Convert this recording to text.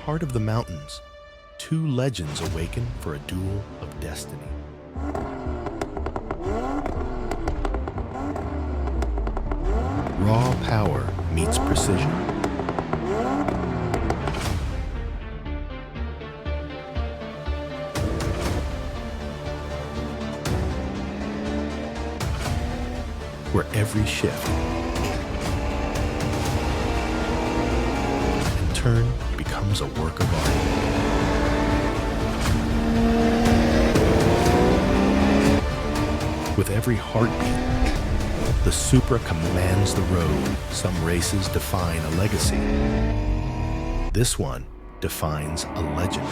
heart of the mountains, two legends awaken for a duel of destiny. Raw power meets precision. Where every shift and turn becomes a work of art. With every heartbeat, the Supra commands the road. Some races define a legacy. This one defines a legend.